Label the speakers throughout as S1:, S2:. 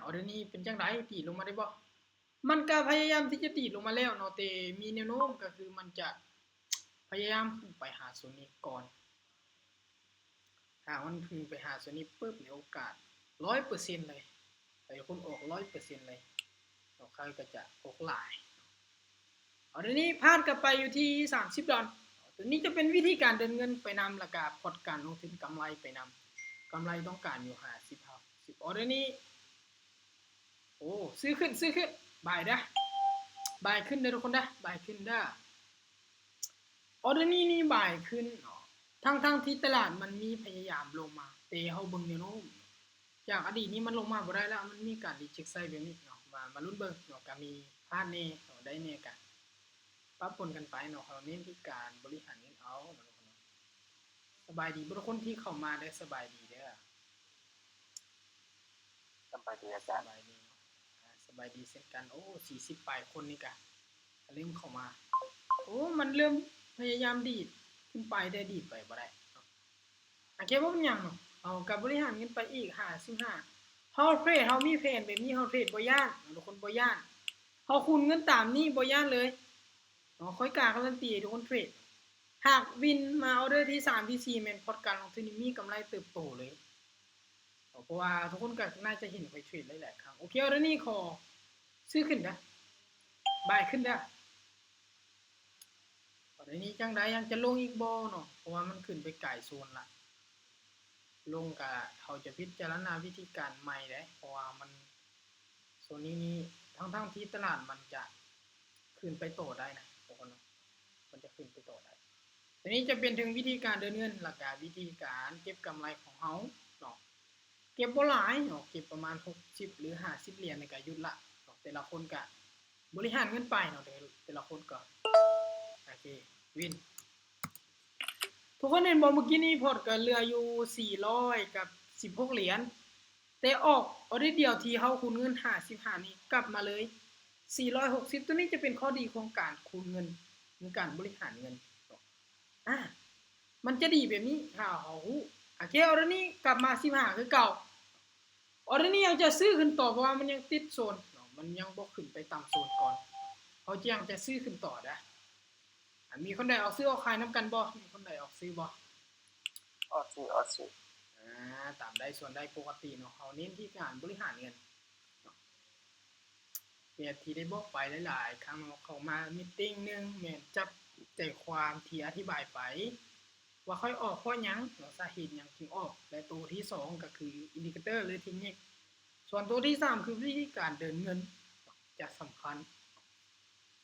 S1: อเดี๋ยวนี้เป็นจังไดตีลงมาได้บ่มันก็พยายามที่จะตีลงมาแล้วเนาะแต่มีแนวโน้มก็คือมันจะพยายามขึ้นไปหาโซนนี้ก่อนถ้ามันขึ้นไปหาโซนนี้ปุ๊บเนี่ยโอกาส100%เลยไอ้คนออก100%เลยเราใครก็จะออกหลายเดี๋ยวนี้พาดกลับไปอยู่ที่$30ตัวนี้จะเป็นวิธีการเดินเงินไปนำแล้วก็พอร์ตการลงทุนกำไรไปนำกำไรต้องการอยู่50ครับ10เดี๋ยวนี้โอ้ซื้อขึ้นบายนะบายขึ้นเด้อทุกคนนะบายขึ้นได้เดี๋ยวนี้บายขึ้นทั้งที่ตลาดมันมีพยายามลงมาแต่เฮาเบิ่งแนวโน้มจากอดีตนี้มันลงมาบ่ได้แล้วมันมีการรีเช็คไซด์แบบนี้เนาะมาลุ้นเบิ่งเนาะก็มีพลาดแน่ได้แน่กันปะปนกันไปเนาะเราเน้นที่การบริหารเงินเอาเนาะสบายดีทุกคนที่เข้ามาได้สบายดีเด้อ
S2: สบายดีอาจารย์
S1: สบายดีสบายดีเช่นกันโอ้40ปลายคนนี่กะเริ่มเข้ามาโอ้มันเริ่มพยายามดีดขึ้นไปได้ดีดไปบ่ได้โอเคบ่เป็นหยังเนาะเอากับบริหารเงินไปอีก55เฮาเทรดเฮามีแผนแบบนี้เฮาเทรดบ่ย่านทุกคนบ่ย่านเฮาคูณเงินตามนี้บ่ย่านเลยค่อยกล้าการันตีทุกคนเทรดหากวินมาออเดอร์ที่3ที่4แม่นพอร์ตการลงทุนมีกำไรเติบโตเลยเพราะว่าทุกคนก็น่าจะเห็นไปเทรดหลายๆครั้งโอเคแล้วนี่ขอซื้อขึ้นนะบายขึ้นได้ตอนนี้จังไดยังจะลงอีกบ่เนาะเพราะว่ามันขึ้นไปไกลโซนละลงก็เขาจะพิจารณาวิธีการใหม่ได้เพราะว่ามันโซนนี้ทั้งที่ตลาดมันจะขึ้นไปโตได้นะทุกคนมันจะขึ้นไปโตได้ทีนี้จะเป็นถึงวิธีการเดินเงินหลักการวิธีการเก็บกำไรของเฮาเนาะเก็บบ่หลายเนาะเก็บประมาณ60หรือ50เหรียญในก็หยุดละแต่ละคนก็บริหารเงินไปเนาะแต่ละคนก็โอเควินทุกคนเห็นบ่เมื่อกี้นี้พอร์ตก็เหลืออยู่400กับ16เหรียญแต่ออกออเดอร์เดียวที่เฮาคูณเงิน55นี่กลับมาเลย460ตัวนี้จะเป็นข้อดีของการคูณเงินในการบริหารเงินมันจะดีแบบนี้ถ้าเฮาฮู้โอเคออเดอร์นี้กลับมา15คือเก่าออเดอร์นี้ยังจะซื้อขึ้นต่อเพราะว่ามันยังติดโซนมันยังบ่ขึ้นไปต่ำโซนก่อนเฮายังจะซื้อขึ้นต่อได้มีคนใดออกซื้อออกขายนํกันบ่มีคนใดออกซื้อบ่
S2: ออกซื้อ
S1: ตามได้ส่วนได้ปกติเนาะเฮาเน้นที่การบริหารเงินเนี่ยที่ได้บอกไปหลายๆครั้งเข้ามามีตติ้งนึงแม่นจับใจความที่อธิบายไปว่าค่อยออกเพราะหยังสาเหตุหยังถึงออกและตัวที่2ก็คืออินดิเคเตอร์หรือเทคนิคส่วนตัวที่3คือวิธีการเดินเงินจะสำคัญ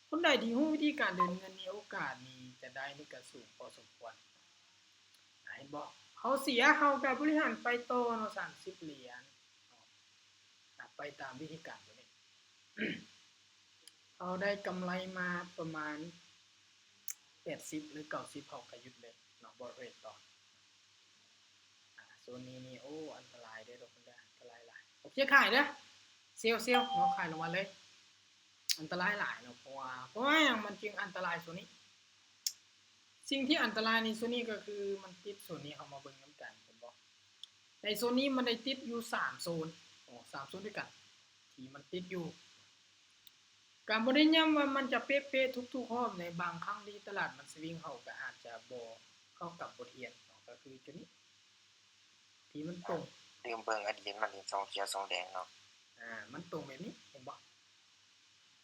S1: คนใดที่รู้วิธีการเดินเงินมีโอกาสนี้จะได้นี่ก็สูงพอสมควรให้บอกเขาเสียเขาก็บริหารไปต่อเนาะ30เหรียญไปตามวิธีการตัวนี้เขาได้กำไรมาประมาณ80หรือ90เขาก็หยุดเลยเนาะบ่เทรดต่อโซนนี้นี่โอ้อันตรายเด้อทุกคนเด้ออันตรายหลายโอเคขายเด้อเซลเนาะขายลงมาเลยอันตรายหลายเนาะเพราะว่าอย่างมันจึงอันตรายโซนนี้สิ่งที่อันตรายในโซนนี้ก็คือมันติดโซนนี้เฮามาเบิ่งนำกันเห็นบ่ในโซนนี้มันได้ติดอยู่3โซน3โซนด้วยกันที่มันติดอยู่การบ่ได้ย้ำว่ามันจะเป๊ะๆทุกๆรอบในบางครั้งที่ตลาดมันสวิงเข้าก็อาจจะบ่เข้ากับบทเรียนก็คือจุดนี้ที่มันตรง
S2: ลืมเบิ่งอดีตมันเห็น2เขียว2แดงเนาะ
S1: มันตรงแบบนี้เห็นบ่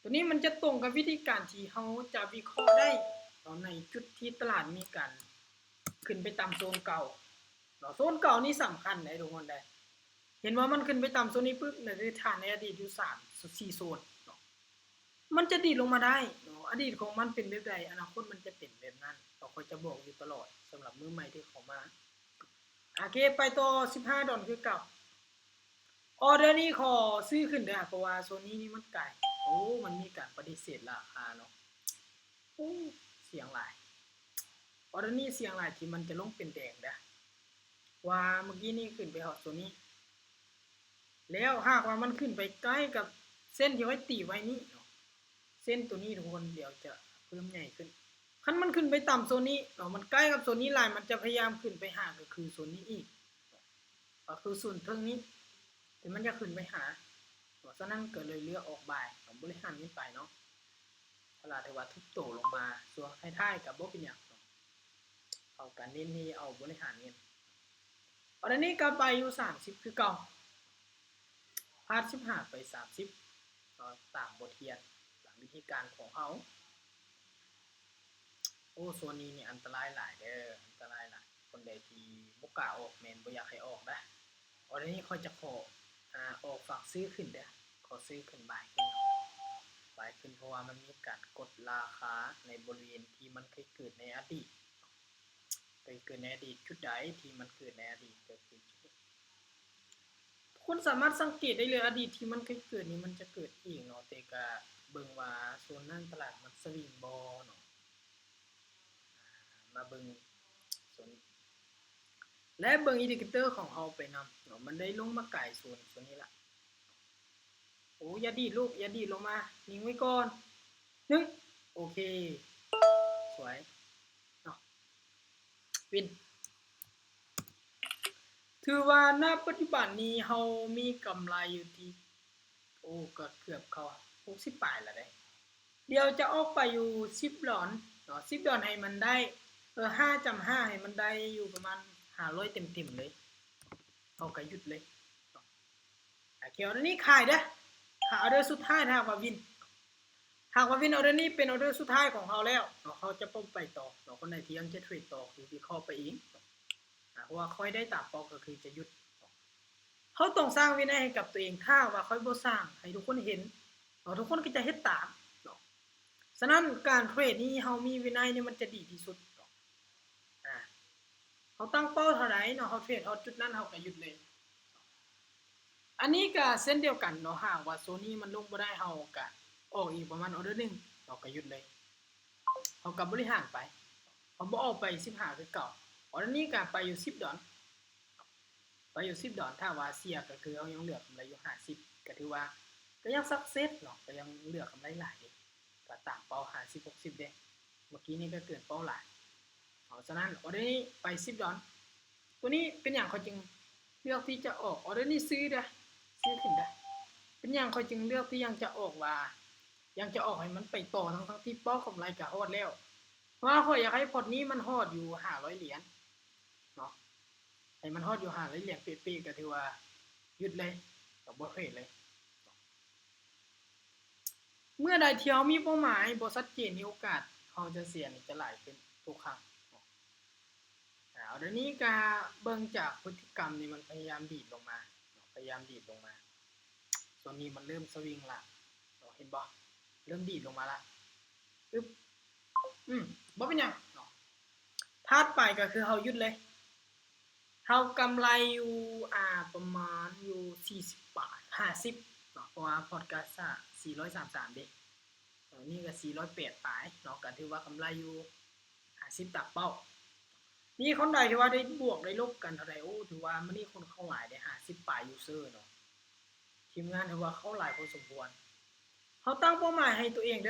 S1: ตัวนี้มันจะตรงกับวิธีการที่เฮาจะวิเคราะห์ได้ตอนในจุดที่ตลาดมีการขึ้นไปตามโซนเก่าเนาะโซนเก่านี่สำคัญได้ทุกคนได้เห็นว่ามันขึ้นไปตามโซนนี้ปึ๊บในฐานในอดีตอยู่3-4โซนเนาะมันจะดีดลงมาได้เนาะอดีตของมันเป็นแบบใดอนาคตมันจะเป็นแบบนั้นเราก็จะบอกอยู่ตลอดสำหรับมือใหม่ที่เข้ามาโอเคไปต่อ$15คือเก่าออเดอร์นี้ขอซื้อขึ้นได้เพราะว่าโซนนี้นี่มันไกลโอ้มันมีการปฏิเสธราคาเนาะโอ้เสียงหลายออเดอร์นี้เสียงหลายที่มันจะลงเป็นแดงเด้อว่าเมื่อกี้นี่ขึ้นไปฮอดโซนนี้แล้วหากว่ามันขึ้นไปใกล้กับเส้นที่ไว้ตีไว้นี้เนาะเส้นตัวนี้ทุกคนเดี๋ยวจะเพิ่มใหญ่ขึ้นคันมันขึ้นไปต่ำโซนนี้เนาะมันใกล้กับโซนนี้หลายมันจะพยายามขึ้นไปหาก็คือโซนนี้อีกก็คือส่วนเทิงนี้แต่มันจะขึ้นไปหา เพราะฉะนั้นก็เลยเลือกออกบ่ายของบริหารนี้ไปเนาะเวลาที่ว่าทุบโตลงมาส่วนท้ายๆก็บ่เป็นหยังเอาการเน้นที่เอาบริหารเงินตอนนี้ก็ไปอยู่30คือเก่าพาด15ไป30ก็ตามบทเรียนตามวิธีการของเฮาโอ้โซนนี้นี่อันตรายหลายเด้ออันตรายหลายคนใดที่บ่กล้าออกแม่นบ่อยากให้ออกนะตอนนี้ค่อยจะขอออกฝากซื้อขึ้นเด้อขอซื้อขึ้นบ่ายขึ้นบ่ายขึ้นเพราะว่ามันมีการกดราคาในบริเวณที่มันเคยเกิดในอดีตเคยเกิดในอดีตจุดใดที่มันเกิดในอดีตก็คือจุดนี้คุณสามารถสังเกตได้เลยอดีตที่มันเคยเกิดนี่มันจะเกิดอีกเนาะแต่ก็เบิ่งว่าโซนนั้นตลาดมันสวิงบ่เนาะมาเบิ่งโซนนี้และเบิ่งอินดิเคเตอร์ของเฮาไปนำเนาะมันได้ลงมาไกลโซนนี้ละโอ้อย่าดีดลูกอย่าดีดลงมานิ่งไว้ก่อน1โอเคสวยเนาะวินถือว่าณปัจจุบันนี้เฮามีกำไรอยู่ที่โอ้ก็เกือบเข้า60ปลายแล้วเด้เดี๋ยวจะออกไปอยู่10ดอนเนาะ10ดอนให้มันได้5.5ให้มันได้อยู่ประมาณ500เต็มๆเลยเอาก็หยุดเลยเขียวนี้ขายเด้อหาออเดอร์สุดท้ายถ้าว่าวินหากว่าวินออเดอร์นี้เป็นออเดอร์สุดท้ายของเฮาแล้วเนาะเขาจะป้องไปต่อเนาะคนไหนที่ยังจะเทรดต่อคือวิเคราะห์ไปอีกเพราะว่าค่อยได้ตามเป้าก็คือจะหยุดเขาต้องสร้างวินัยให้กับตัวเองถ้าว่าค่อยบ่สร้างให้ทุกคนเห็นเนาะทุกคนก็จะเฮ็ดตามเนาะฉะนั้นการเทรดนี่เฮามีวินัยนี่มันจะดีที่สุดเนาะเฮาตั้งเป้าเท่าใดเนาะเฮาเทรดเฮาจุดนั้นเฮาก็หยุดเลยอันนี้ก็เส้นเดียวกันเนาะหากว่าโซนนี้มันลงบ่ได้เฮาก็ออกอีกประมาณออเดอร์นึงเราก็หยุดเลยเฮาก็บริหารไปเฮาบ่ออกไป15คือเก่าออเดอร์นี้ก็ไปอยู่10ดอนไปอยู่10ดอนถ้าว่าเสียก็คือเฮายังเหลือกำไรอยู่50ก็ถือว่าก็ยังซักเซสเนาะก็ยังเหลือกำไรหลายเด้ก็ตามเป้า50 60เด้เมื่อกี้นี้ก็เกินเป้าหลายฉะนั้นออเดอร์นี้ไป10ดอนตัวนี้เป็นหยังเขาจึงเลือกที่จะออกออเดอร์นี้ซื้อเด้อซื้อขึ้นได้เป็นหยังเขาจึงเลือกที่ยังจะออกว่ายังจะออกให้มันไปต่อทั้งที่เป้ากำไรก็ฮอดแล้วเพราะว่าข้อยอยากให้พอร์ตนี้มันฮอดอยู่500เหรียญเนาะให้มันฮอดอยู่500เหรียญเป๊ะๆก็ถือว่าหยุดเลยก็บ่เทรดเลยเมื่อใดที่เฮามีเป้าหมายบ่ชัดเจนมีโอกาสเฮาจะเสียนี่จะหลายขึ้นทุกครั้งเดี๋ยวนี้ก็เบิ่งจากพฤติกรรมนี่มันพยายามดีดลงมาพยายามดีดลงมาส่วนนี้มันเริ่มสวิงละเห็นบ่เริ่มดีดลงมาละอึ๊บบ่เป็นหยังเนาะถัดไปก็คือเฮาหยุดเลยเฮากำไรอยู่ประมาณอยู่40บาท50เนาะเพราะว่าพอร์ตก็433เด้นี่ก็408ปลายเนาะก็ถือว่ากำไรอยู่50ตักเป้านี่คนใดที่ว่าได้บวกได้ลบกันเท่าใดโอ้ถือว่ามื้อนี้คนเข้าหลายได้50ปลายยูเซอร์เนาะทีมงานถือว่าเข้าหลายพอสมควรเฮาตั้งเป้าหมายให้ตัวเองเด้อ